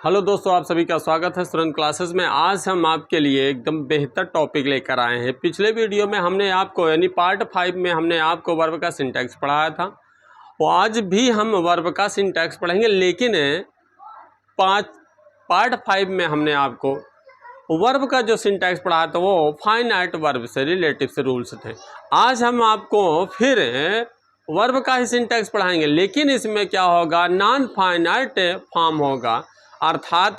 Hello दोस्तों, आप सभी का स्वागत है स्टूडेंट क्लासेस में। आज हम आपके लिए एकदम बेहतर टॉपिक लेकर आए हैं। पिछले वीडियो में हमने आपको यानी पार्ट 5 में हमने आपको वर्ब का सिंटैक्स पढ़ाया था। और आज भी हम वर्ब का सिंटैक्स पढ़ेंगे, लेकिन पार्ट 5 में हमने आपको वर्ब का जो सिंटैक्स पढ़ाया था वो फाइनाइट वर्ब से रिलेटिव से रूल्स थे। आज हम आपको फिर वर्ब का ही सिंटैक्स पढ़ाएंगे, लेकिन इसमें क्या होगा, नॉन फाइनाइट फॉर्म होगा। अर्थात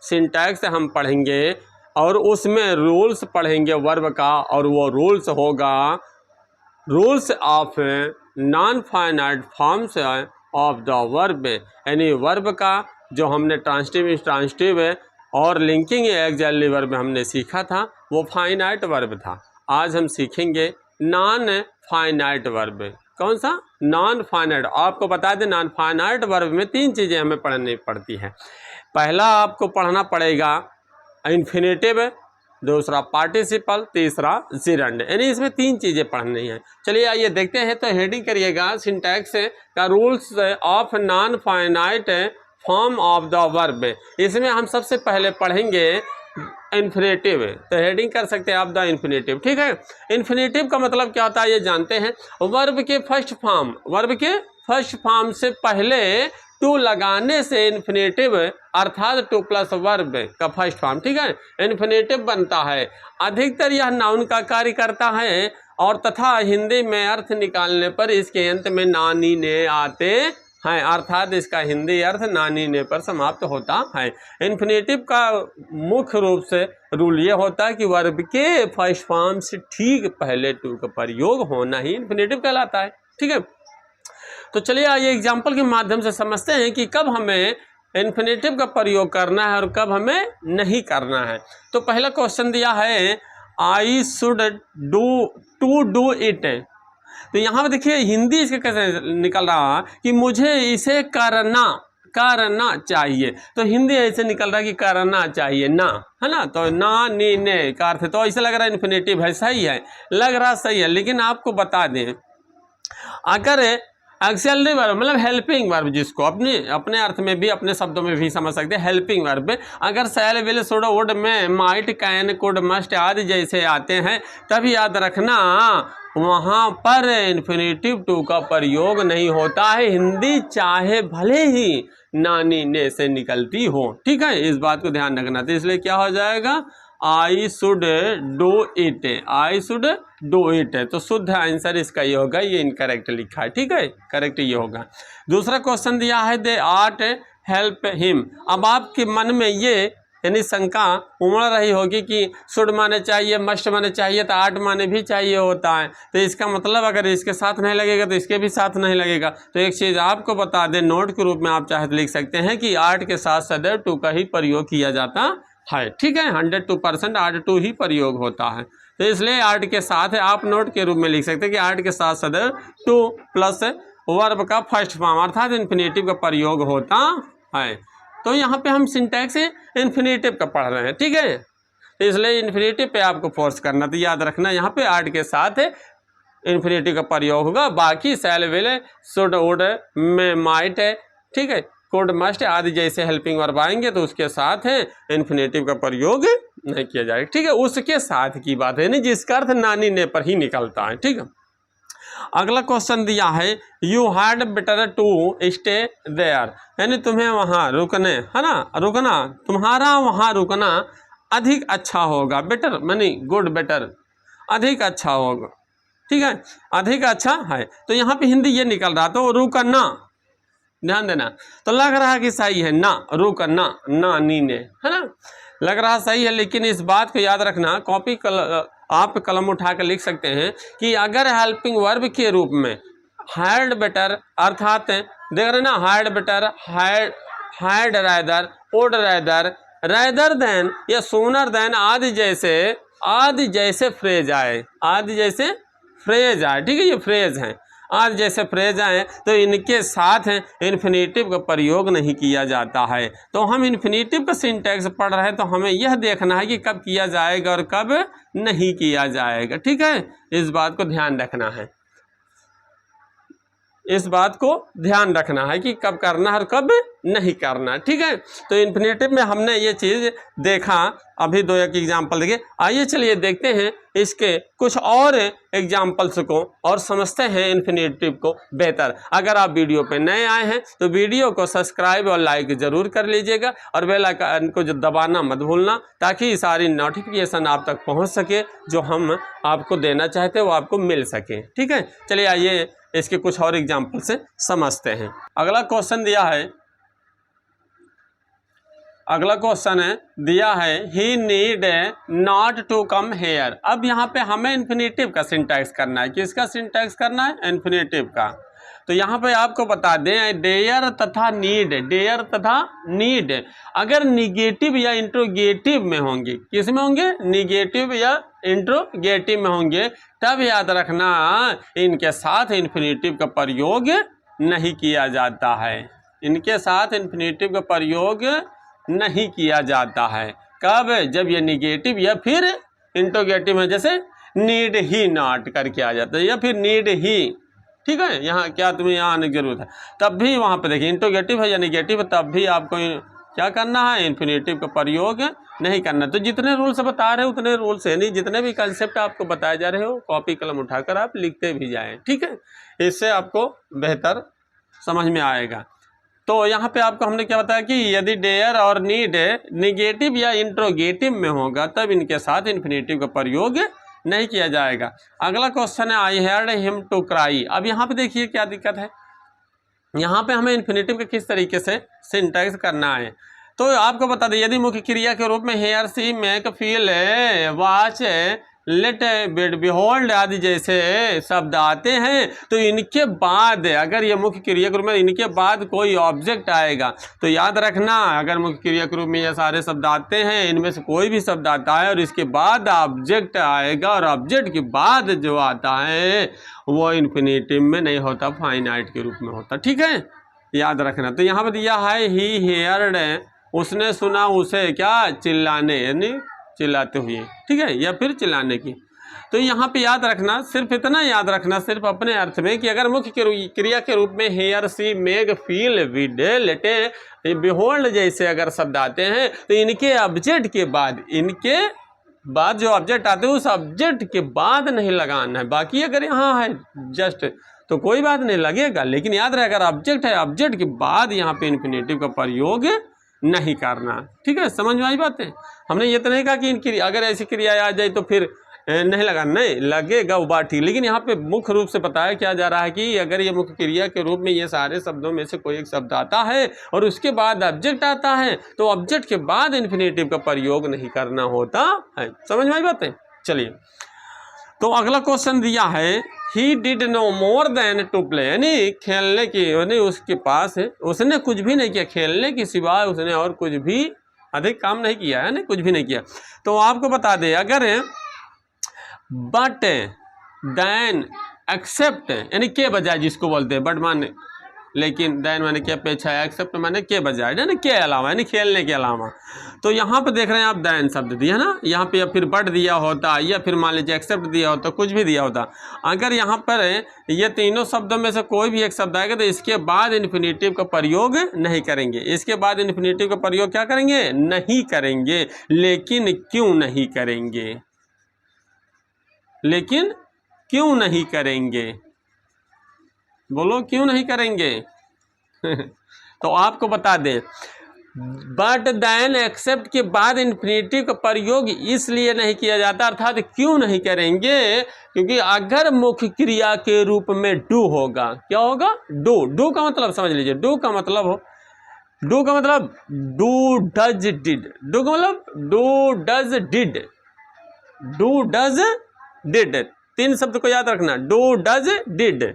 सिंटैक्स हम पढ़ेंगे और उसमें रूल्स पढ़ेंगे वर्ब का, और वो रूल्स होगा rules of non finite forms of the verb. यानी वर्ब का जो हमने ट्रांसिटिव और लिंकिंग एक्सिलरी वर्ब हमने सीखा था वो फाइनाइट वर्ब था। आज हम सीखेंगे नॉन फाइनाइट वर्ब। कौन सा? Non finite. आपको बता दें, नॉन फाइनाइट वर्ब में 3 चीज़ें हमें पढ़नी पड़ती है। पहला आपको पढ़ना पड़ेगा इन्फिनेटिव, दूसरा पार्टिसिपल, तीसरा जिरंड। यानी इसमें 3 चीज़ें पढ़नी है। चलिए आइए देखते हैं। तो हेडिंग करिएगा सिंटैक्स का rules of non finite form of the verb. इसमें हम सबसे पहले पढ़ेंगे इन्फिनेटिव। तो हेडिंग कर सकते हैं आप द इन्फिनेटिव। ठीक है, इन्फिनेटिव का मतलब क्या होता है ये जानते हैं। वर्ब के फर्स्ट फॉर्म से पहले टू लगाने से इन्फिनेटिव अर्थात टू प्लस वर्ब का फर्स्ट फॉर्म, ठीक है, इन्फिनेटिव बनता है। अधिकतर यह नाउन का कार्य करता है और तथा हिंदी में अर्थ निकालने पर इसके अंत में नानी ने आते हैं, अर्थात इसका हिंदी अर्थ नानी ने पर समाप्त होता है। इन्फिनेटिव का मुख्य रूप से रूल ये होता है कि वर्ब के फर्स्ट फॉर्म से ठीक पहले टू का प्रयोग होना ही इन्फिनेटिव कहलाता है। ठीक है, तो चलिए आइए एग्जाम्पल के माध्यम से समझते हैं कि कब हमें इन्फिनेटिव का प्रयोग करना है और कब हमें नहीं करना है। तो पहला क्वेश्चन दिया है आई शुड डू इट। तो यहाँ पर देखिए हिंदी इसके कैसे निकल रहा कि मुझे इसे करना चाहिए। तो हिंदी ऐसे निकल रहा है कि करना चाहिए ना, है ना। तो ना नी ने का अर्थ, तो ऐसे लग रहा है इन्फिनेटिव है, सही है, लग रहा सही है। लेकिन आपको बता दें, अगर एक्सिलरी वर्ब मतलब हेल्पिंग वर्ब, जिसको अपने अर्थ में भी अपने शब्दों में भी समझ सकते हैं, हेल्पिंग वर्ब, अगर शैल विल शुड वुड में माइट कैन कुड मस्ट आदि जैसे आते हैं तब याद रखना वहाँ पर इन्फिनेटिव टू का प्रयोग नहीं होता है। हिंदी चाहे भले ही नानी ने से निकलती हो, ठीक है, इस बात को ध्यान रखना। तो इसलिए क्या हो जाएगा, I should do it, I should do it. तो शुद्ध आंसर इसका ये होगा, ये इनकरेक्ट लिखा है, ठीक है, करेक्ट ये होगा। दूसरा क्वेश्चन दिया है दे आर्ट हेल्प हिम। अब आपके मन में ये यानी शंका उमड़ रही होगी कि शुड माने चाहिए, मस्ट माने चाहिए, तो आर्ट माने भी चाहिए होता है। तो इसका मतलब अगर इसके साथ नहीं लगेगा तो इसके भी साथ नहीं लगेगा। तो एक चीज़ आपको बता दें, नोट के रूप में आप चाहे तो लिख सकते हैं कि आर्ट के साथ सदैव टू का ही प्रयोग किया जाता है, ठीक है, 102% आर्ट टू ही प्रयोग होता है। तो इसलिए आर्ट के साथ आप नोट के रूप में लिख सकते हैं कि आर्ट के साथ सदैव टू प्लस वर्ब का फर्स्ट फॉर्म अर्थात इन्फिनेटिव का प्रयोग होता है। तो यहाँ पे हम सिंटैक्स इन्फिनेटिव का पढ़ रहे हैं, ठीक है, तो इसलिए इन्फिनेटिव पे आपको फोर्स करना। तो याद रखना यहाँ पे आर्ट के साथ इन्फिनेटिव का प्रयोग होगा। बाकी शैल विल शुड वुड में माइट है, ठीक है, कुड मस्ट आदि जैसे हेल्पिंग वर्ब आएंगे तो उसके साथ है इन्फिनेटिव का प्रयोग नहीं किया जाएगा, ठीक है, उसके साथ की बात है, नहीं जिसका अर्थ नानी ने पर ही निकलता है, ठीक है। अगला क्वेश्चन दिया है you had better to stay there, यानी तुम्हें वहाँ रुकने, है ना, रुकना, तुम्हारा वहाँ रुकना अधिक अच्छा होगा। बेटर मनी गुड, बेटर अधिक अच्छा होगा, ठीक है, अधिक अच्छा है। तो यहाँ पे हिंदी ये निकल रहा, तो रुकना, ध्यान देना। तो लग रहा है कि सही है ना, रुकना, ना नी ने, है ना, लग रहा सही है। लेकिन इस बात को याद रखना, आप कलम उठा कर लिख सकते हैं कि अगर हेल्पिंग वर्ब के रूप में हैड बेटर अर्थात देख रहे ना, had better, had rather, would rather, rather than या सूनर देन आदि जैसे फ्रेज आए, आदि जैसे फ्रेज आए, ठीक है, ये फ्रेज हैं, आज जैसे फ्रेज आए तो इनके साथ इन्फिनेटिव का प्रयोग नहीं किया जाता है। तो हम इन्फिनेटिव का सिंटैक्स पढ़ रहे हैं तो हमें यह देखना है कि कब किया जाएगा और कब नहीं किया जाएगा, ठीक है, इस बात को ध्यान रखना है। इस बात को ध्यान रखना है कि कब करना है और कब नहीं करना, ठीक है। तो इन्फिनेटिव में हमने ये चीज़ देखा, अभी 2 एग्जाम्पल देखे। आइए चलिए देखते हैं इसके कुछ और एग्जाम्पल्स को और समझते हैं इन्फिनेटिव को बेहतर। अगर आप वीडियो पे नए आए हैं तो वीडियो को सब्सक्राइब और लाइक ज़रूर कर लीजिएगा और बेल आइकन को जो दबाना मत भूलना, ताकि सारी नोटिफिकेशन आप तक पहुंच सके, जो हम आपको देना चाहते हैं वो आपको मिल सके, ठीक है। चलिए आइए इसके कुछ और एग्जाम्पल से समझते हैं। अगला क्वेश्चन दिया है he need not to come here. अब यहाँ पे हमें इन्फिनेटिव का सिंटैक्स करना है। किसका सिंटैक्स करना है? इन्फिनेटिव का। तो यहाँ पे आपको बता दें डेयर तथा नीड अगर निगेटिव या इंट्रोगेटिव में होंगे, किस में होंगे? निगेटिव या इंट्रोगेटिव में होंगे, तब याद रखना इनके साथ इन्फिनेटिव का प्रयोग नहीं किया जाता है। इनके साथ इन्फिनेटिव का प्रयोग नहीं किया जाता है। कब? जब ये निगेटिव या फिर इंट्रोगेटिव में, जैसे नीड ही नॉट करके आ जाता है या फिर नीड ही, ठीक है। यहाँ क्या तुम्हें यहाँ आने की जरूरत है, तब भी वहाँ पे देखिए इंट्रोगेटिव है या निगेटिव है, तब भी आपको क्या करना है? इन्फिनेटिव का प्रयोग नहीं करना। तो जितने रूल्स बता रहे हो उतने रूल्स है नहीं, जितने भी कंसेप्ट आपको बताए जा रहे हो कॉपी कलम उठाकर आप लिखते भी जाएं, ठीक है। इससे आपको बेहतर समझ में आएगा। तो यहाँ पे आपको हमने क्या बताया कि यदि डेयर और नीड निगेटिव या इंट्रोगेटिव में होगा तब इनके साथ इन्फिनेटिव का प्रयोग नहीं किया जाएगा। अगला क्वेश्चन है I heard him to cry. अब यहाँ पे देखिए क्या दिक्कत है, यहाँ पे हमें इन्फिनेटिव के किस तरीके से सिंटैक्स करना है। तो आपको बता दें यदि मुख्य क्रिया के रूप में hear see make feel watch let bid behold आदि जैसे शब्द आते हैं तो इनके बाद, अगर ये मुख्य क्रिया के रूप में इनके बाद कोई ऑब्जेक्ट आएगा तो याद रखना अगर मुख्य क्रिया के रूप में ये सारे शब्द आते हैं, इनमें से कोई भी शब्द आता है और इसके बाद ऑब्जेक्ट आएगा और ऑब्जेक्ट के बाद जो आता है वो इन्फिनेटिव में नहीं होता, फाइनाइट के रूप में होता, ठीक है, याद रखना। तो यहाँ पर दिया है ही हेयर्ड, उसने सुना उसे क्या? चिल्लाने, यानी चिल्लाते हुए, ठीक है, या फिर चिल्लाने की। तो यहाँ पे याद रखना, सिर्फ इतना याद रखना, सिर्फ अपने अर्थ में कि अगर मुख्य क्रिया के रूप में हेयर सी मेग फील विड लेटे बिहोल्ड जैसे अगर शब्द आते हैं तो इनके ऑब्जेक्ट के बाद, इनके बाद जो ऑब्जेक्ट आते हैं उस ऑब्जेक्ट के बाद नहीं लगाना है। बाकी अगर यहाँ है जस्ट तो कोई बात नहीं लगेगा, लेकिन याद रहे अगर ऑब्जेक्ट है ऑब्जेक्ट के बाद यहाँ पे इन्फिनेटिव का प्रयोग नहीं करना, ठीक है। समझ में आई बातें? हमने ये तो नहीं कहा कि इनकी अगर ऐसी क्रिया आ जाए तो फिर नहीं लगाना, नहीं लगेगा वो बात ठीक, लेकिन यहाँ पे मुख्य रूप से बताया क्या जा रहा है कि अगर ये मुख्य क्रिया के रूप में ये सारे शब्दों में से कोई एक शब्द आता है और उसके बाद ऑब्जेक्ट आता है तो ऑब्जेक्ट के बाद इन्फिनेटिव का प्रयोग नहीं करना होता है। समझ में आई बातें? चलिए, तो अगला क्वेश्चन दिया है he did no more than to play, यानी खेलने की, यानी उसके पास है, उसने कुछ भी नहीं किया, खेलने के सिवाय उसने और कुछ भी अधिक काम नहीं किया, यानी कुछ भी नहीं किया। तो आपको बता दें अगर बट देन एक्सेप्ट, यानी के बजाय जिसको बोलते हैं, बट माने लेकिन देन माने के अपेक्षा, एक्सेप्ट माने के बजाय, यानी के अलावा, यानी खेलने के अलावा। तो यहाँ पे देख रहे हैं आप देन शब्द दिया ना, यहाँ पे या फिर बट दिया होता या फिर मान लीजिए एक्सेप्ट दिया होता, कुछ भी दिया होता। अगर यहाँ पर ये तीनों शब्दों में से कोई भी एक शब्द आएगा तो इसके बाद इन्फिनेटिव का प्रयोग नहीं करेंगे, इसके बाद इन्फिनेटिव का प्रयोग क्या करेंगे? नहीं करेंगे। लेकिन क्यों नहीं करेंगे? लेकिन क्यों नहीं करेंगे? बोलो क्यों नहीं करेंगे? तो आपको बता दें बट देन एक्सेप्ट के बाद इन्फिनेटिव का प्रयोग इसलिए नहीं किया जाता, अर्थात क्यों नहीं करेंगे? क्योंकि अगर मुख्य क्रिया के रूप में डू होगा, क्या होगा? डू। डू का मतलब समझ लीजिए, डू का मतलब डू डज डिड, डू का मतलब do does did, do does did, तीन शब्द को याद रखना, डू डज डिड।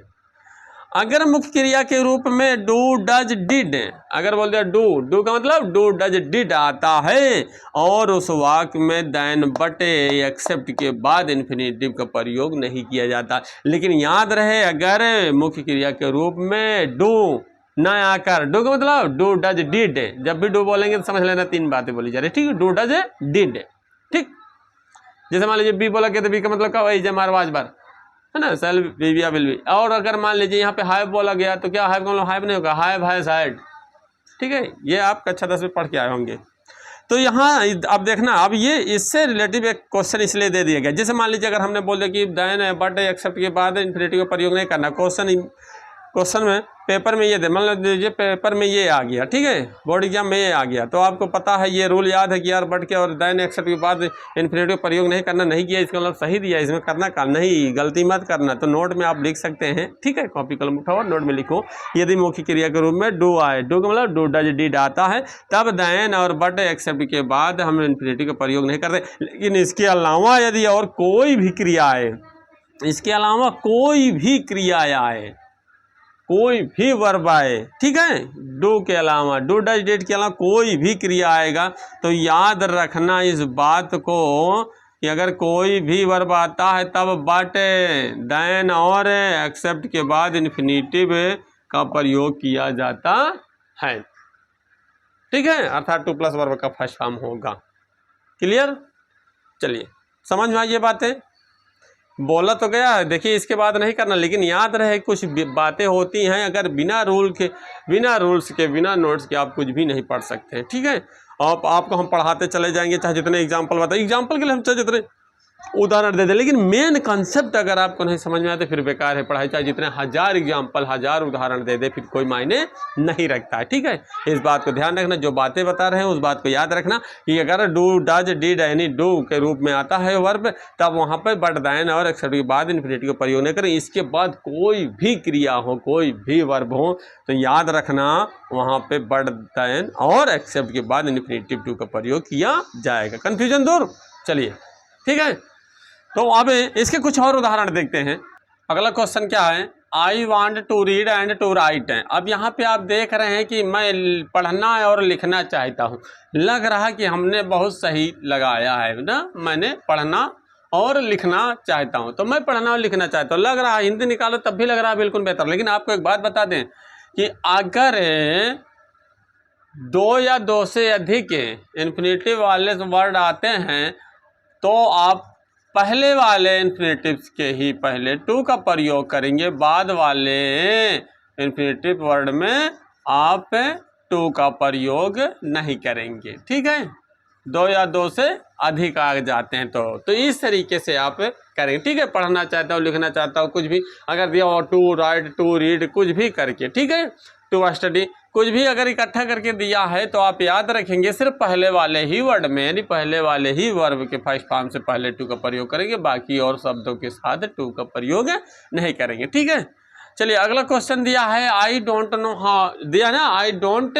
अगर मुख्य क्रिया के रूप में डू डज डिड, अगर बोल दिया डू का मतलब डू डज डिड आता है और उस वाक्य में देन बट एक्सेप्ट के बाद इन्फिनेटिव का प्रयोग नहीं किया जाता। लेकिन याद रहे अगर मुख्य क्रिया के रूप में डू न आकर, डू का मतलब डू डज डिड, जब भी डू बोलेंगे तो समझ लेना तीन बातें बोली जा रही, ठीक है, डू डज डिड, ठीक। जैसे मान लीजिए बी बोला गया तो बी का मतलब क्या? वही जमार वाज बार, है ना, सेल बी या विल बी। और अगर मान लीजिए यहाँ पे हैव बोला गया तो क्या हैव का हैव नहीं होगा, हैव हैज हैड, ठीक है, ये आप कक्षा 10 में पढ़ के आए होंगे। तो यहाँ अब देखना, अब ये इससे रिलेटिव एक क्वेश्चन इसलिए दे दिया गया, जैसे मान लीजिए अगर हमने बोल दिया कि देन बट एक्सेप्ट के बाद इन्फिनेटिव का प्रयोग नहीं करना, क्वेश्चन में पेपर में ये दे, मान लीजिए पेपर में ये आ गया, ठीक है, बोर्ड एग्जाम में ये आ गया, तो आपको पता है ये रूल याद है कि यार बट के और देन एक्सेप्ट के बाद इन्फिनेटिव प्रयोग नहीं करना, नहीं किया इसका मतलब सही दिया, इसमें करना का नहीं, गलती मत करना। तो नोट में आप लिख सकते हैं, ठीक है, कॉपी कलम उठाओ नोट में लिखो, यदि मौखिक क्रिया के रूप में डू आए, डू का मतलब डू डज डिड आता है, तब देन और बट एक्सेप्ट के बाद हम इन्फिनेटिव का प्रयोग नहीं करते। लेकिन इसके अलावा यदि और कोई भी क्रिया आए, इसके अलावा कोई भी क्रिया आए, कोई भी वर्ब आए, ठीक है, डू के अलावा, डू डज डिड के अलावा कोई भी क्रिया आएगा, तो याद रखना इस बात को कि अगर कोई भी वर्ब आता है तब बट देन और एक्सेप्ट के बाद इन्फिनेटिव का प्रयोग किया जाता है, ठीक है, अर्थात टू प्लस वर्ब का फर्स्ट फॉर्म होगा। क्लियर? चलिए समझ में आई ये बातें, बोला तो गया, देखिए इसके बाद नहीं करना, लेकिन याद रहे कुछ बातें होती हैं अगर बिना रूल्स के बिना नोट्स के आप कुछ भी नहीं पढ़ सकते, ठीक है। आपको हम पढ़ाते चले जाएंगे, चाहे जितने एग्जाम्पल बताए, एग्जाम्पल के लिए हम चाहे जितने उदाहरण दे दें, लेकिन मेन कंसेप्ट अगर आपको नहीं समझ में आते फिर बेकार है पढ़ाई, चाहे जितने 1000 एग्जाम्पल 1000 उदाहरण दे दे फिर कोई मायने नहीं रखता है, ठीक है। इस बात को ध्यान रखना, जो बातें बता रहे हैं उस बात को याद रखना कि अगर do does did any do के रूप में आता है वर्ब, तब वहाँ पर बट देन और एक्सेप्ट के बाद इन्फिनेटिव का प्रयोग नहीं करें। इसके बाद कोई भी क्रिया हो, कोई भी वर्ब हो, तो याद रखना वहाँ पे बट देन और एक्सेप्ट के बाद इन्फिनेटिव टू का प्रयोग किया जाएगा। कन्फ्यूजन दूर, चलिए ठीक है। तो अब इसके कुछ और उदाहरण देखते हैं। अगला क्वेश्चन क्या है, I want to read and to write है। अब यहाँ पे आप देख रहे हैं कि मैं पढ़ना और लिखना चाहता हूँ, लग रहा कि हमने बहुत सही लगाया है ना, मैंने पढ़ना और लिखना चाहता हूँ, तो मैं पढ़ना और लिखना चाहता हूँ, लग रहा है हिंदी निकालो तब भी लग रहा है बिल्कुल बेहतर। लेकिन आपको एक बात बता दें कि अगर 2 या 2 से अधिक इन्फिनेटिव वाले वर्ड आते हैं तो आप पहले वाले इन्फिनेटिव्स के ही पहले टू का प्रयोग करेंगे, बाद वाले इन्फिनेटिव वर्ड में आप टू का प्रयोग नहीं करेंगे, ठीक है। 2 या 2 से अधिक आ जाते हैं तो इस तरीके से आप करेंगे, ठीक है। पढ़ना चाहता हूँ, लिखना चाहता हूँ, कुछ भी अगर दिया हो, टू राइट, टू रीड, कुछ भी करके, ठीक है, टू स्टडी, कुछ भी अगर इकट्ठा करके दिया है तो आप याद रखेंगे सिर्फ पहले वाले ही वर्ड में, यानी पहले वाले ही वर्ब के फर्स्ट फॉर्म से पहले टू का प्रयोग करेंगे, बाकी और शब्दों के साथ टू का प्रयोग नहीं करेंगे, ठीक है। चलिए अगला क्वेश्चन दिया है, आई डोंट नो हाउ, दिया ना, I don't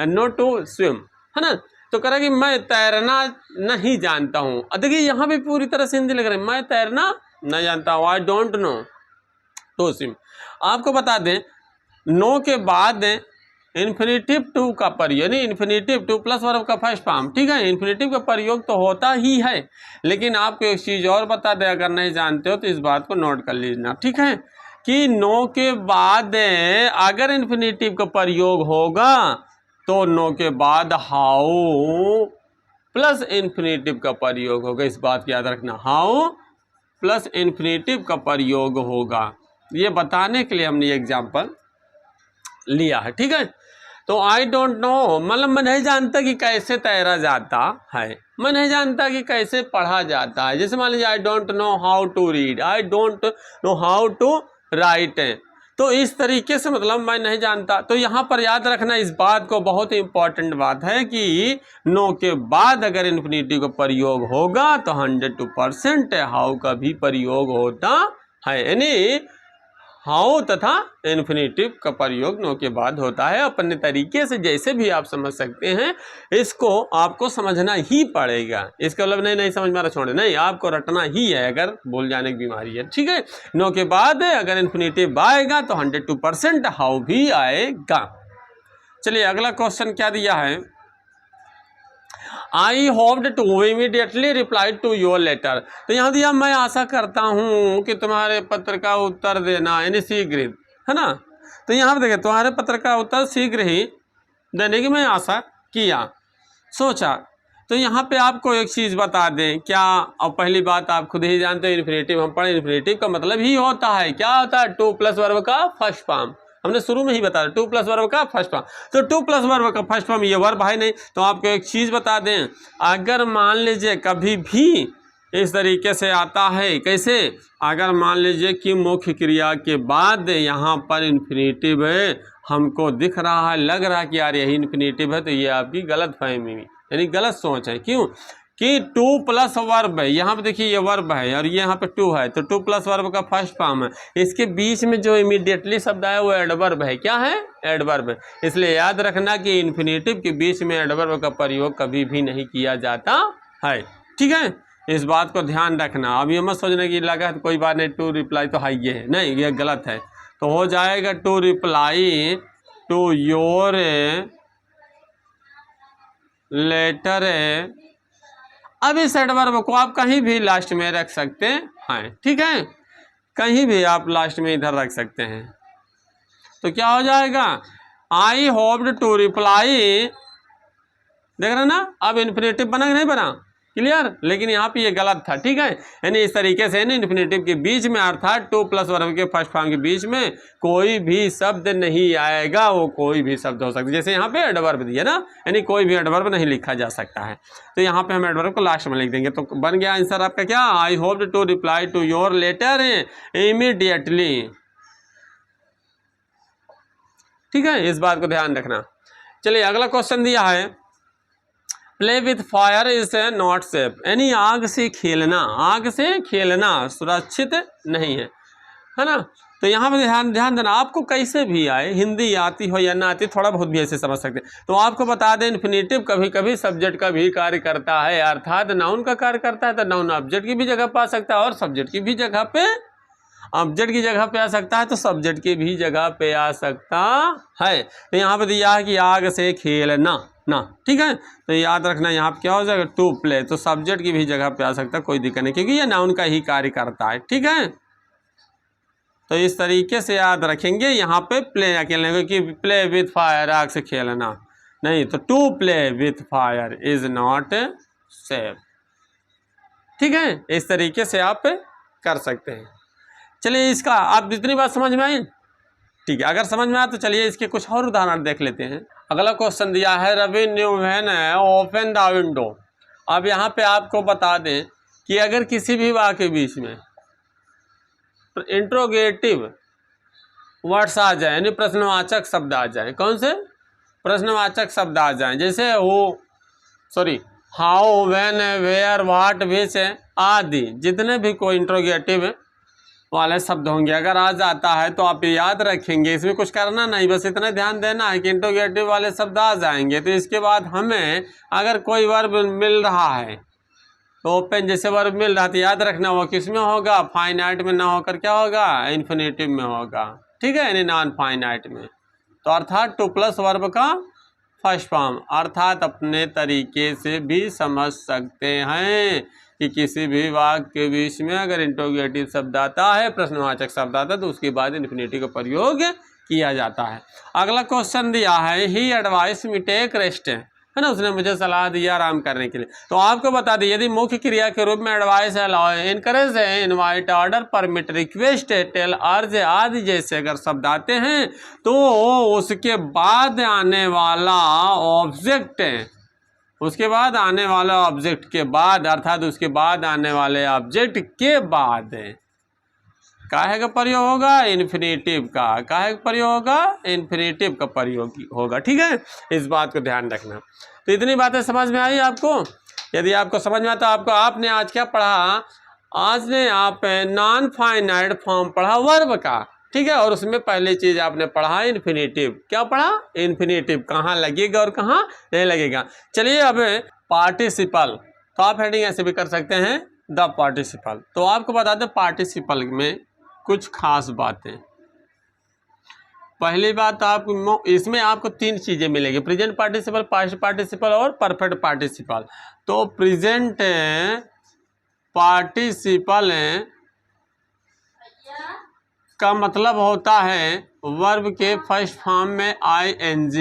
know to swim, है ना, तो कह रहा कि मैं तैरना नहीं जानता हूँ। देखिए यहाँ भी पूरी तरह से हिंदी लग रही है, मैं तैरना नहीं जानता हूँ, I don't know to swim. आपको बता दें नो के बाद इन्फिनेटिव टू का प्रयोग, यानी इन्फिनेटिव टू प्लस वर्ब का फर्स्ट फॉर्म, ठीक है, इन्फिनेटिव का प्रयोग तो होता ही है, लेकिन आपको एक चीज़ और बता दें, अगर नहीं जानते हो तो इस बात को नोट कर लीजिए, ठीक है, कि नो के बाद अगर इन्फिनेटिव का प्रयोग होगा तो नो के बाद हाउ प्लस इन्फिनेटिव का प्रयोग होगा, इस बात की याद रखना, हाउ प्लस इन्फिनेटिव का प्रयोग होगा। ये बताने के लिए हमने एग्जाम्पल लिया है, ठीक है। तो आई डोंट नो मतलब मैं नहीं जानता कि कैसे तैरा जाता है, मैं नहीं जानता कि कैसे पढ़ा जाता है। जैसे मान लीजिए I don't know how to read, I don't know how to write, तो इस तरीके से मतलब मैं नहीं जानता। तो यहाँ पर याद रखना इस बात को, बहुत ही इंपॉर्टेंट बात है कि नो के बाद अगर इन्फिनेटिव का प्रयोग होगा तो 102% हाउ का भी प्रयोग होता है, यानी हाउ तथा इन्फिनेटिव का प्रयोग नो के बाद होता है। अपने तरीके से जैसे भी आप समझ सकते हैं, इसको आपको समझना ही पड़ेगा, इसका मतलब नहीं समझ में आ रहा छोड़े, नहीं, आपको रटना ही है अगर भूल जाने की बीमारी है, ठीक है। नो के बाद अगर इन्फिनेटिव आएगा तो 102% हाउ भी आएगा। चलिए अगला क्वेश्चन क्या दिया है, I hoped to immediately replied to your letter. तो यहाँ दिया मैं आशा करता हूँ कि तुम्हारे पत्र का उत्तर देना, यानी शीघ्र, है ना। तो यहाँ पर देखिए तुम्हारे पत्र का उत्तर शीघ्र ही देने की मैं आशा किया, सोचा। तो यहाँ पे आपको एक चीज़ बता दें क्या, अब पहली बात आप खुद ही जानते हो, इन्फिनेटिव हम पढ़े, इन्फिनेटिव का मतलब ही होता है क्या होता है, टू प्लस वर्ब का फर्स्ट फॉर्म। हमने शुरू में ही बताया टू प्लस वर्ब का फर्स्ट फॉर्म। तो टू प्लस वर्ब का फर्स्ट फॉर्म ये वर्ब है नहीं। तो आपको एक चीज़ बता दें, अगर मान लीजिए कभी भी इस तरीके से आता है, कैसे, अगर मान लीजिए कि मुख्य क्रिया के बाद यहाँ पर इन्फिनेटिव है, हमको दिख रहा है, लग रहा है कि यार यही इन्फिनेटिव है, तो ये आपकी गलत फहमी यानी गलत सोच है। क्यों कि टू प्लस वर्ब है, यहाँ पे देखिए ये वर्ब है और ये यहाँ पे टू है, तो टू प्लस वर्ब का फर्स्ट फॉर्म है। इसके बीच में जो इमीडिएटली शब्द आया वो एडवर्ब है। क्या है, एडवर्ब है। इसलिए याद रखना कि इन्फिनेटिव के बीच में एडवर्ब का प्रयोग कभी भी नहीं किया जाता है। ठीक है, इस बात को ध्यान रखना। अब ये मत सोचना कि लगा तो कोई बात नहीं, टू रिप्लाई तो हाई ये है, नहीं, ये गलत है। तो हो जाएगा to reply to your letter. अब इस एडवर्ब को आप कहीं भी लास्ट में रख सकते हैं, ठीक है, कहीं भी आप लास्ट में इधर रख सकते हैं। तो क्या हो जाएगा, आई होप्ड टू रिप्लाई, देख रहे ना, अब इन्फिनेटिव बना कि नहीं बना, क्लियर। लेकिन यहाँ पे ये गलत था, ठीक है। यानी इस तरीके से ना इन्फिनेटिव के बीच में अर्थात टू प्लस वर्ब के फर्स्ट फॉर्म के बीच में कोई भी शब्द नहीं आएगा। वो कोई भी शब्द हो सकता है, जैसे यहाँ पे एडवर्ब दिया ना, यानी कोई भी एडवर्ब नहीं लिखा जा सकता है। तो यहाँ पे हम एडवर्ब को लास्ट में लिख देंगे। तो बन गया आंसर आपका क्या, I hope to reply to your letter immediately. ठीक है, इस बात को ध्यान रखना। चलिए अगला क्वेश्चन दिया है, play with fire is not safe, यानी आग से खेलना, आग से खेलना सुरक्षित नहीं है ना। तो यहाँ पे ध्यान देना, आपको कैसे भी आए, हिंदी आती हो या ना आती, थोड़ा बहुत भी ऐसे समझ सकते हैं। तो आपको बता दें, इन्फिनेटिव कभी कभी सब्जेक्ट का भी कार्य करता है, अर्थात नाउन का कार्य करता है। तो नाउन ऑब्जेक्ट की भी जगह पे आ सकता है और सब्जेक्ट की भी जगह पे, ऑब्जेक्ट की जगह पे आ सकता है तो सब्जेक्ट की भी जगह पे आ सकता है। तो यहाँ पे दिया है कि आग से खेलना ना, ठीक है। तो याद रखना यहाँ पे क्या हो जाएगा, टू प्ले, तो सब्जेक्ट की भी जगह पे आ सकता है, कोई दिक्कत नहीं, क्योंकि ये नाउन का ही कार्य करता है। ठीक है, तो इस तरीके से याद रखेंगे। यहाँ पे प्ले या खेलने, क्योंकि प्ले विथ फायर, आग से खेलना नहीं, तो to play with fire is not safe. ठीक है, इस तरीके से आप कर सकते हैं। चलिए इसका आप जितनी बात समझ में आई, ठीक है। अगर समझ में आया तो चलिए इसके कुछ और उदाहरण देख लेते हैं। अगला क्वेश्चन दिया है, Ravi knew when open the window. अब यहाँ पे आपको बता दें कि अगर किसी भी वाक्य के बीच में इंट्रोगेटिव वर्ड्स आ जाए, यानी प्रश्नवाचक शब्द आ जाए, कौन से प्रश्नवाचक शब्द आ जाए, जैसे हाउ, व्हेन, वेयर, व्हाट, विच आदि, जितने भी कोई इंट्रोगेटिव वाले शब्द होंगे अगर आ जाता है तो आप याद रखेंगे, इसमें कुछ करना नहीं, बस इतना ध्यान देना है कि इंट्रोगेटिव वाले शब्द आ जाएंगे। तो इसके बाद हमें अगर कोई वर्ब मिल रहा है, तो ओपन जैसे वर्ब मिल रहा है, तो याद रखना वो किस में होगा, फाइनाइट में ना होकर क्या होगा, इन्फिनेटिव में होगा। ठीक है, यानी नॉन फाइनाइट में। तो अर्थात टू प्लस वर्ब का फर्स्ट फॉर्म, अर्थात अपने तरीके से भी समझ सकते हैं कि किसी भी वाक्य के बीच में अगर इंट्रोगेटिव शब्द आता है, प्रश्नवाचक शब्द आता है, तो उसके बाद इन्फिनेटिव का प्रयोग किया जाता है। अगला क्वेश्चन दिया है, ही एडवाइस मी टेक रेस्ट, है ना, उसने मुझे सलाह दिया आराम करने के लिए। तो आपको बता दें, यदि मुख्य क्रिया के रूप में advice, allow, encourage, invite, order, permit, request, tell, urge आदि जैसे अगर शब्द आते हैं, तो उसके बाद आने वाला ऑब्जेक्ट, उसके बाद आने वाला ऑब्जेक्ट के बाद, अर्थात उसके बाद आने वाले ऑब्जेक्ट के बाद काहे का प्रयोग होगा, इन्फिनेटिव का। काहे का प्रयोग होगा, इन्फिनेटिव का प्रयोग होगा। ठीक है, इस बात को ध्यान रखना। तो इतनी बातें समझ में आई आपको। यदि आपको समझ में आता, आपने आज क्या पढ़ा, आज ने आप नॉन फाइनाइट फॉर्म पढ़ा वर्ब का। ठीक है, और उसमें पहली चीज आपने पढ़ा इन्फिनेटिव। क्या पढ़ा, इन्फिनेटिव कहाँ लगेगा और कहाँ नहीं लगेगा। चलिए अब पार्टिसिपल, तो आप हेडिंग ऐसे भी कर सकते हैं, द पार्टिसिपल। तो आपको बता दें पार्टिसिपल में कुछ खास बातें। पहली बात, आप इसमें आपको तीन चीजें मिलेंगी, प्रेजेंट पार्टिसिपल, पास्ट पार्टिसिपल और परफेक्ट पार्टिसिपल। तो प्रेजेंट पार्टिसिपल का मतलब होता है वर्ब के फर्स्ट फॉर्म में ING,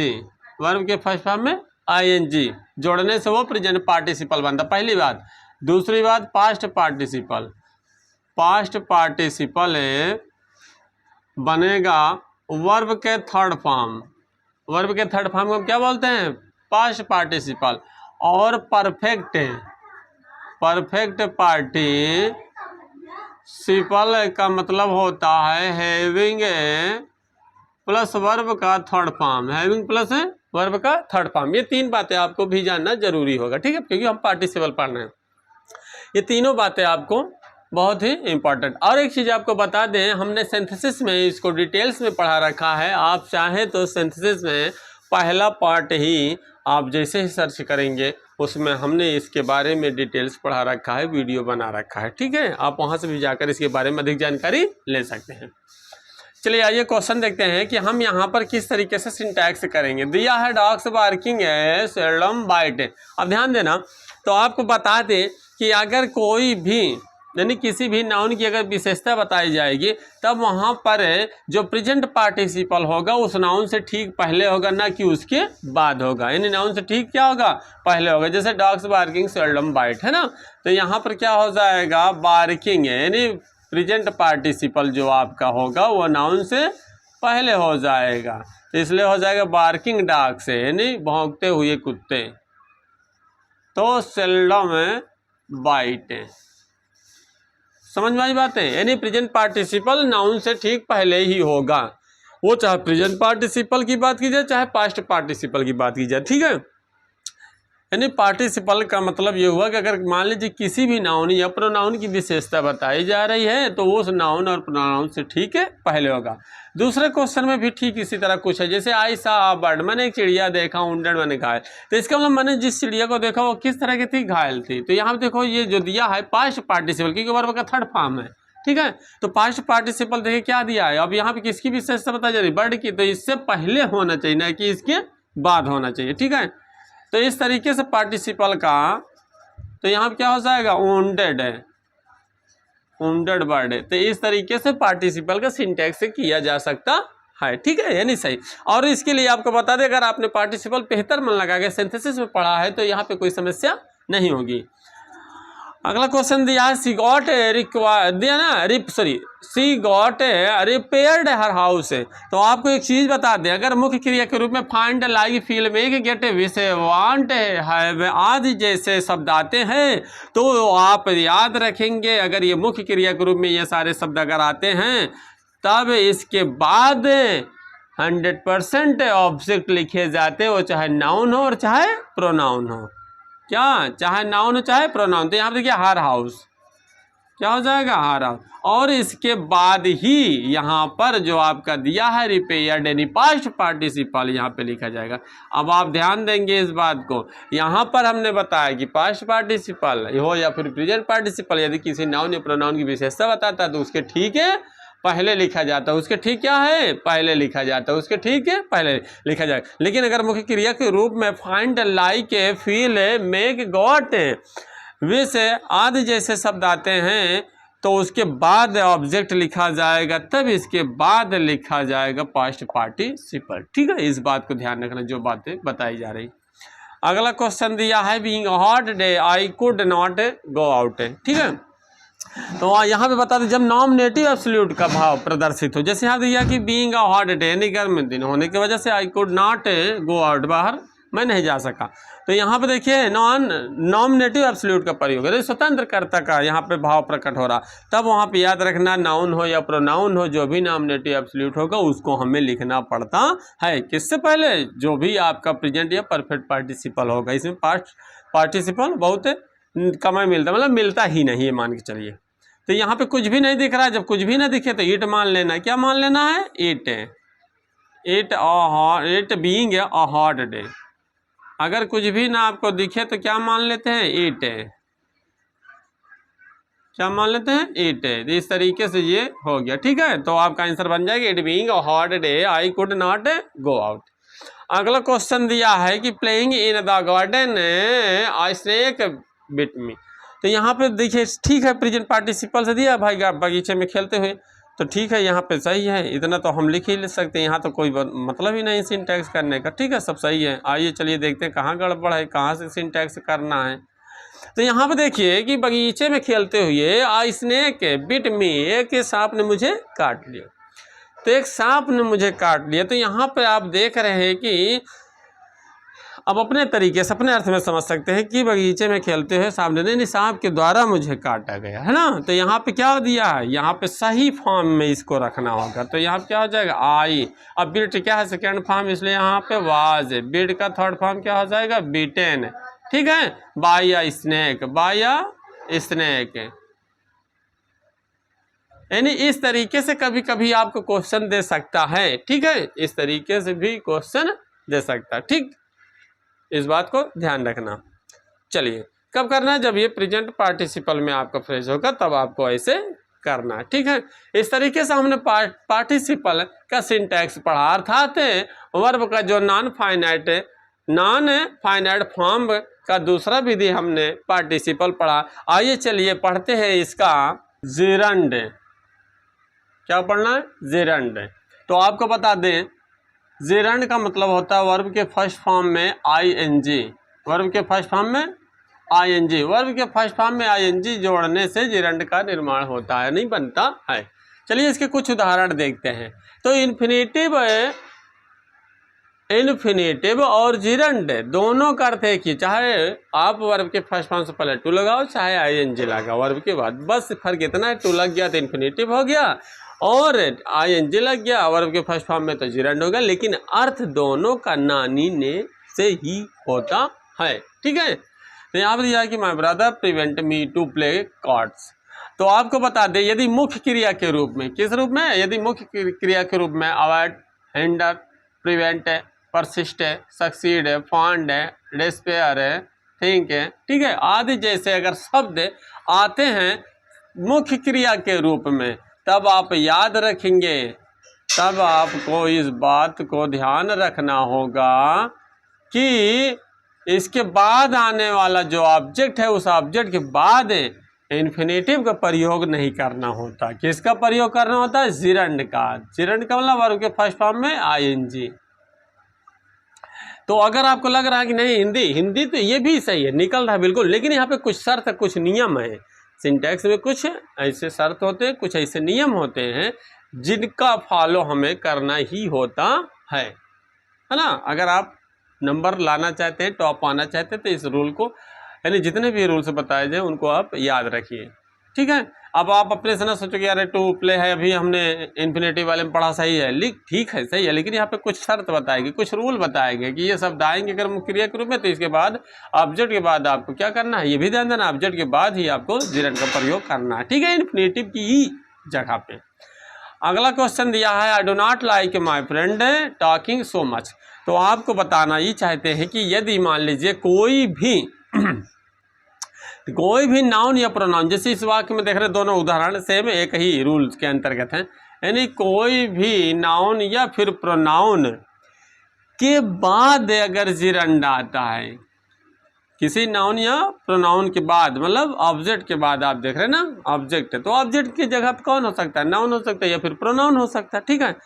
वर्ब के फर्स्ट फॉर्म में ING जोड़ने से वो प्रेजेंट पार्टिसिपल बनता, पहली बात। दूसरी बात पास्ट पार्टिसिपल, पास्ट पार्टिसिपल बनेगा वर्ब के थर्ड फॉर्म, वर्ब के थर्ड फॉर्म को क्या बोलते हैं? Past participle. और परफेक्ट, परफेक्ट पार्टिसिपल का मतलब होता है हैविंग प्लस वर्ब का third form, having plus verb का थर्ड फॉर्म। ये तीन बातें आपको भी जानना जरूरी होगा, ठीक है, क्योंकि हम पार्टिसिपल पढ़ रहे हैं। ये तीनों बातें आपको बहुत ही इंपॉर्टेंट। और एक चीज़ आपको बता दें, हमने सिंथेसिस में इसको डिटेल्स में पढ़ा रखा है। आप चाहें तो सिंथेसिस में पहला पार्ट ही आप जैसे ही सर्च करेंगे उसमें हमने इसके बारे में डिटेल्स पढ़ा रखा है, वीडियो बना रखा है, ठीक है। आप वहाँ से भी जाकर इसके बारे में अधिक जानकारी ले सकते हैं। चलिए आइए क्वेश्चन देखते हैं कि हम यहाँ पर किस तरीके से सिंटैक्स करेंगे। दिया है डॉग्स बार्किंग है सेल्डम बाइट। अब ध्यान देना, तो आपको बता दें कि अगर कोई भी यानी किसी भी नाउन की अगर विशेषता बताई जाएगी तब वहाँ पर जो प्रेजेंट पार्टिसिपल होगा उस नाउन से ठीक पहले होगा, ना कि उसके बाद होगा। यानी नाउन से ठीक क्या होगा? पहले होगा। जैसे डॉग्स बार्किंग सेल्डम बाइट है ना, तो यहाँ पर क्या हो जाएगा? बार्किंग है, यानी प्रेजेंट पार्टिसिपल जो आपका होगा वो नाउन से पहले हो जाएगा, तो इसलिए हो जाएगा बार्किंग डॉग से, यानी भौंकते हुए कुत्ते। तो सेल्डम बाइट, समझ में आई बात है? यानी प्रेजेंट पार्टिसिपल नाउन से ठीक पहले ही होगा, वो चाहे प्रेजेंट पार्टिसिपल की बात की जाए चाहे पास्ट पार्टिसिपल की बात की जाए, ठीक है। यानी पार्टिसिपल का मतलब ये हुआ कि अगर मान लीजिए किसी भी नाउन या प्रोनाउन की विशेषता बताई जा रही है तो वो उस नाउन और प्रोनाउन से ठीक है पहले होगा। दूसरे क्वेश्चन में भी ठीक इसी तरह कुछ है, जैसे आई सा अ बर्ड, मैंने एक चिड़िया देखा, वुंडेड मैंने घायल। तो इसका मतलब मैंने जिस चिड़िया को देखा वो किस तरह की थी? घायल थी। तो यहाँ देखो ये जो दिया है पास्ट पार्टिसिपल, क्योंकि वर्ब का थर्ड फॉर्म है, ठीक है। तो पास्ट पार्टिसिपल देखिए क्या दिया है। अब यहाँ पे किसकी विशेषता बताई जा रही है? बर्ड की। तो इससे पहले होना चाहिए, ना कि इसके बाद होना चाहिए, ठीक है। तो इस तरीके से पार्टिसिपल का, तो यहाँ पे क्या हो जाएगा? वुंडेड है, वुंडेड बर्ड है। तो इस तरीके से पार्टिसिपल का सिंटैक्स से किया जा सकता है, ठीक है, यानी सही। और इसके लिए आपको बता दें, अगर आपने पार्टिसिपल बेहतर मन लगा के सिंथेसिस में पढ़ा है तो यहाँ पे कोई समस्या नहीं होगी। अगला क्वेश्चन दिया है सी गॉट दिया ना सी गॉट रिपेयर्ड हर हाउस। तो आपको एक चीज बता दें, अगर मुख्य क्रिया के रूप में find, like, feel, make, get, wish, want, have आदि जैसे शब्द आते हैं तो आप याद रखेंगे, अगर ये मुख्य क्रिया के रूप में ये सारे शब्द अगर आते हैं तब इसके बाद 100% ऑब्जेक्ट लिखे जाते, वो चाहे नाउन हो और चाहे प्रोनाउन हो। क्या? चाहे नाउन हो चाहे प्रोनाउन। तो यहाँ पर देखिए हर हाउस क्या हो जाएगा? हर हाउस। और इसके बाद ही यहाँ पर जो आपका दिया है रिपेयर्ड यानी पास्ट पार्टिसिपल यहाँ पे लिखा जाएगा। अब आप ध्यान देंगे इस बात को, यहाँ पर हमने बताया कि पास्ट पार्टिसिपल हो या फिर प्रेजेंट पार्टिसिपल यदि किसी नाउन या प्रोनाउन की विशेषता बताता है तो उसके ठीक है पहले लिखा जाता है, उसके ठीक क्या है? पहले लिखा जाता है, उसके ठीक है पहले लिखा जाएगा। लेकिन अगर मुख्य क्रिया के रूप में find, like, feel, make, got, wish आदि जैसे शब्द आते हैं तो उसके बाद ऑब्जेक्ट लिखा जाएगा, तब इसके बाद लिखा जाएगा पास्ट पार्टिसिपल, ठीक है। इस बात को ध्यान रखना जो बातें बताई जा रही। अगला क्वेश्चन दिया है being a hot day I could not go out, ठीक है। तो यहाँ पे बता दें जब नॉमिनेटिव एब्सोल्यूट का भाव प्रदर्शित हो, जैसे यहाँ दिया कि बीइंग अ हॉट डे यानी गर्म दिन होने की वजह से आई कुड नॉट गो आउट, बाहर मैं नहीं जा सका। तो यहाँ पे देखिए नॉमिनेटिव एब्सोल्यूट का प्रयोग है, स्वतंत्र कर्ता का यहाँ पे भाव प्रकट हो रहा, तब वहाँ पे याद रखना नाउन हो या प्रोनाउन हो जो भी नॉमिनेटिव एब्सोल्यूट होगा उसको हमें लिखना पड़ता है। किससे पहले? जो भी आपका प्रेजेंट या परफेक्ट पार्टिसिपल होगा। इसमें पास्ट पार्टिसिपल बहुत कम मिलता, मतलब मिलता ही नहीं है मान के चलिए। तो यहाँ पे कुछ भी नहीं दिख रहा है, जब कुछ भी ना दिखे तो इट मान लेना। क्या मान लेना है? It being a hot day. अगर कुछ भी ना आपको दिखे तो क्या मान लेते हैं? इट। क्या मान लेते हैं? इट। इस तरीके से ये हो गया, ठीक है। तो आपका आंसर बन जाएगा it being a hot day I could not go out. अगला क्वेश्चन दिया है कि playing in the garden I snake bit me. तो यहाँ पे देखिए ठीक है प्रेजेंट पार्टिसिपल से दिया भाई बगीचे में खेलते हुए, तो ठीक है, यहाँ पे सही है, इतना तो हम लिख ही ले सकते हैं, यहाँ तो कोई मतलब ही नहीं सिंटैक्स करने का। ठीक है, सब सही है। आइए चलिए देखते हैं कहाँ गड़बड़ है, कहाँ से सिंटैक्स करना है। तो यहाँ पे देखिए कि बगीचे में खेलते हुए आई स्नेक बिट मी, एक सांप ने मुझे काट लिया। तो एक सांप ने मुझे काट लिया, तो यहाँ पे आप देख रहे हैं कि अब अपने तरीके से अपने अर्थ में समझ सकते हैं कि बगीचे में खेलते हुए सांप ने सांप के द्वारा मुझे काटा गया, है ना। तो यहाँ पे क्या दिया है, यहाँ पे सही फॉर्म में इसको रखना होगा। तो यहाँ पे क्या हो जाएगा, आई। अब बिट क्या है, सेकेंड फॉर्म, इसलिए यहाँ पे वाज है। बिट का थर्ड फॉर्म क्या हो जाएगा, बीटेन। ठीक है, by a snake, by a snake. यानी इस तरीके से कभी कभी आपको क्वेश्चन दे सकता है। ठीक है, इस तरीके से भी क्वेश्चन दे सकता है। ठीक, इस बात को ध्यान रखना। चलिए, कब करना है, जब ये प्रेजेंट पार्टिसिपल में आपका फ्रेज होगा तब आपको ऐसे करना है। ठीक है, इस तरीके से हमने पार्टिसिपल का सिंटैक्स पढ़ा, अर्थात वर्ब का जो नॉन फाइनाइट फॉर्म का दूसरा विधि हमने पार्टिसिपल पढ़ा। आइए चलिए पढ़ते हैं इसका जेरंड। क्या पढ़ना है, जेरंड। तो आपको बता दें, जेरंड का मतलब होता है वर्ब के फर्स्ट फॉर्म में आईएनजी। वर्ब के फर्स्ट फॉर्म में आईएनजी, वर्ब के फर्स्ट फॉर्म में आईएनजी जोड़ने से जेरंड का निर्माण होता है, नहीं बनता है। चलिए इसके कुछ उदाहरण देखते हैं। तो इन्फिनेटिव और जेरंड दोनों का अर्थ है कि चाहे आप वर्ब के फर्स्ट फॉर्म से पहले टू लगाओ, चाहे आईएनजी लगाओ वर्ब के बाद, बस फर्क इतना है, टू लग गया तो इन्फिनेटिव हो गया और आईएनजी लग गया वर्ब के फर्स्ट फॉर्म में तो जेरंड होगा, लेकिन अर्थ दोनों का नानी ने से ही होता है। ठीक है, तो यहाँ पर दिया है कि my brother prevent me to play cards. तो आपको बता दें, यदि मुख्य क्रिया के रूप में, किस रूप में, यदि मुख्य क्रिया के रूप में अवॉइड, हिंडर, प्रिवेंट है, परसिस्ट है, सक्सीड है, फॉन्ड है, डिस्पेयर है, थिंक है, ठीक है, आदि जैसे अगर शब्द आते हैं मुख्य क्रिया के रूप में, तब आप याद रखेंगे, तब आपको इस बात को ध्यान रखना होगा कि इसके बाद आने वाला जो ऑब्जेक्ट है उस ऑब्जेक्ट के बाद इन्फिनेटिव का प्रयोग नहीं करना होता। किसका प्रयोग करना होता है, जेरंड का। जेरंड का मतलब वर्ब के फर्स्ट फॉर्म में आईएनजी। तो अगर आपको लग रहा है कि नहीं हिंदी तो ये भी सही है, निकल रहा है बिल्कुल, लेकिन यहाँ पे कुछ शर्त, कुछ नियम है। सिंटैक्स में कुछ ऐसे शर्त होते हैं, कुछ ऐसे नियम होते हैं जिनका फॉलो हमें करना ही होता है ना। अगर आप नंबर लाना चाहते हैं, टॉप आना चाहते हैं, तो इस रूल को, यानी जितने भी रूल्स बताए जाए उनको आप याद रखिए। ठीक है, अब आप अपने से ना सोचो कि यार टू प्ले है, अभी हमने इन्फिनेटिव वाले में पढ़ा, सही है, ठीक है सही है, लेकिन यहाँ पे कुछ शर्त बताएगी, कुछ रूल बताएंगे कि ये शब्द आएंगे अगर मुख्य क्रिया के रूप में, तो इसके बाद ऑब्जेक्ट के बाद आपको क्या करना है, ये भी ध्यान देना, ऑब्जेक्ट के बाद ही आपको जेरंड का प्रयोग करना है। ठीक है, इन्फिनेटिव की ही जगह पे। अगला क्वेश्चन दिया है, I do not like my friend talking so much. तो आपको बताना ये चाहते हैं कि यदि मान लीजिए कोई भी नाउन या प्रोनाउन, जैसे इस वाक्य में देख रहे दोनों उदाहरण सेम एक ही रूल के अंतर्गत हैं, यानी कोई भी नाउन या फिर प्रोनाउन के बाद अगर जेरंड आता है, किसी नाउन या प्रोनाउन के बाद, मतलब ऑब्जेक्ट के बाद, आप देख रहे हैं ना ऑब्जेक्ट है, तो ऑब्जेक्ट की जगह कौन हो सकता है, नाउन हो सकता है या फिर प्रोनाउन हो सकता है। ठीक है,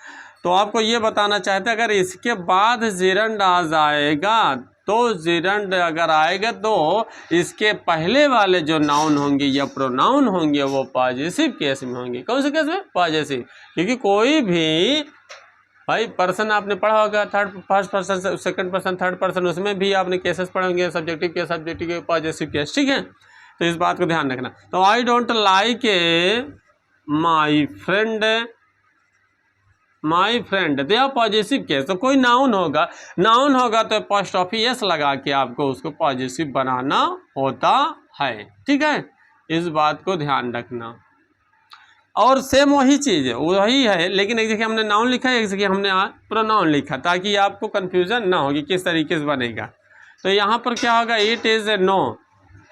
तो आपको ये बताना चाहते हैं अगर इसके बाद जेरंड आ जाएगा, तो जेरंड अगर आएगा तो इसके पहले वाले जो नाउन होंगे या प्रोनाउन होंगे वो पॉजिटिव केस में होंगे। कौन से केस में, पॉजिटिव, क्योंकि कोई भी भाई पर्सन आपने पढ़ा होगा, first person, second person, third person, उसमें भी आपने केसेस पढ़े होंगे, subjective case, objective case, positive case. ठीक है, तो इस बात को ध्यान रखना। तो I don't like my friend, तो यह पॉजिटिव केस, तो कोई नाउन होगा तो पोस्ट ऑफ एस लगा के आपको उसको पॉजिटिव बनाना होता है। ठीक है, इस बात को ध्यान रखना। और सेम वही चीज़ है, वही है, लेकिन एक जगह हमने नाउन लिखा है, एक जगह हमने प्रोनाउन लिखा, ताकि आपको कन्फ्यूजन ना हो कि किस तरीके से बनेगा। तो यहाँ पर क्या होगा, it is a no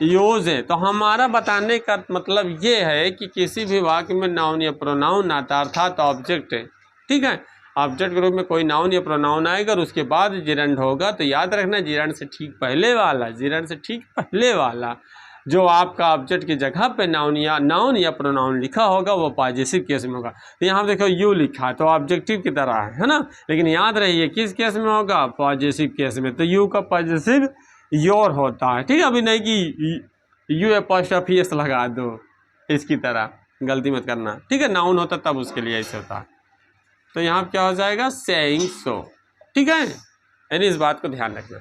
use है। तो हमारा बताने का मतलब ये है कि किसी भी वाक्य में नाउन या प्रोनाउन आता, अर्थात ऑब्जेक्ट है। ठीक है, ऑब्जेक्ट के रूप में कोई नाउन या प्रोनाउन आएगा और उसके बाद जेरंड होगा, तो याद रखना जेरंड से ठीक पहले वाला जो आपका ऑब्जेक्ट की जगह पे नाउन या प्रोनाउन लिखा होगा वो पॉजिटिव केस में होगा। तो यहाँ देखो यू लिखा है तो ऑब्जेक्टिव की तरह है ना, लेकिन याद रहिए किस केस में होगा, पॉजिटिव केस में। तो यू का पॉजिटिव योर होता है, ठीक है। अभी नहीं कि यू एपॉस्ट्रोफी एस लगा दो, इसकी तरह गलती मत करना, ठीक है। नाउन होता तब उसके लिए ऐसे होता है। तो यहाँ क्या हो जाएगा, सेइंग सो, ठीक है। यानी इस बात को ध्यान रखना।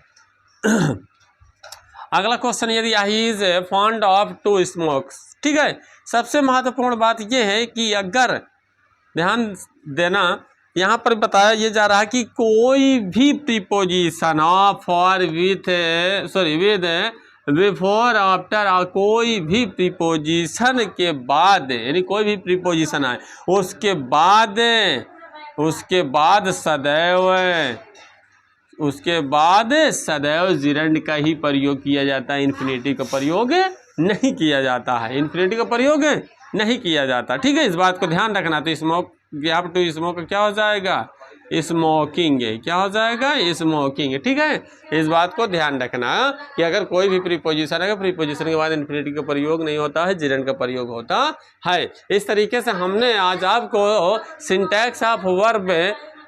अगला क्वेश्चन, यदि he is fond of to smokes, ठीक है। सबसे महत्वपूर्ण बात यह है कि अगर ध्यान देना, यहाँ पर बताया ये जा रहा है कि कोई भी प्रीपोजिशन ऑफ और विथ विद बिफोर आफ्टर और कोई भी प्रीपोजिशन के बाद, यानी कोई भी प्रीपोजिशन आए उसके बाद सदैव जिरंड का ही प्रयोग किया जाता है, इन्फिनिटिव का प्रयोग नहीं किया जाता है, इन्फिनिटिव का प्रयोग नहीं किया जाता, ठीक है। इस बात को ध्यान रखना। तो स्मोक, आप टू स्मोक क्या हो जाएगा, स्मोकिंग, क्या हो जाएगा, स्मोकिंग, ठीक है। इस बात को ध्यान रखना कि अगर कोई भी प्रीपोजिशन है, प्रीपोजिशन के बाद इन्फिनिटिव का प्रयोग नहीं होता है, जिरंड का प्रयोग होता है। इस तरीके से हमने आज आपको सिंटैक्स ऑफ वर्ब,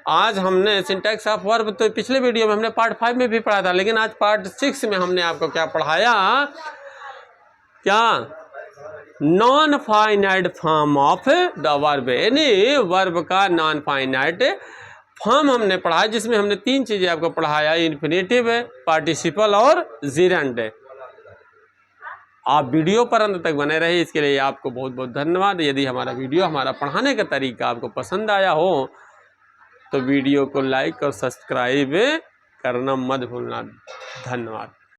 आज हमने सिंटैक्स ऑफ वर्ब तो पिछले वीडियो में हमने पार्ट 5 में भी पढ़ा था, लेकिन आज पार्ट 6 में हमने आपको क्या पढ़ाया, क्या, non finite form of the verb, यानी वर्ब का नॉन फाइनाइट फॉर्म हमने पढ़ा, जिसमें हमने 3 चीजें आपको पढ़ाया, इन्फिनिटिव, पार्टिसिपल और जिरंड। आप वीडियो पर अंत तक बने रहे, इसके लिए आपको बहुत बहुत धन्यवाद। यदि हमारा वीडियो, हमारा पढ़ाने का तरीका आपको पसंद आया हो तो वीडियो को लाइक और सब्सक्राइब करना मत भूलना। धन्यवाद।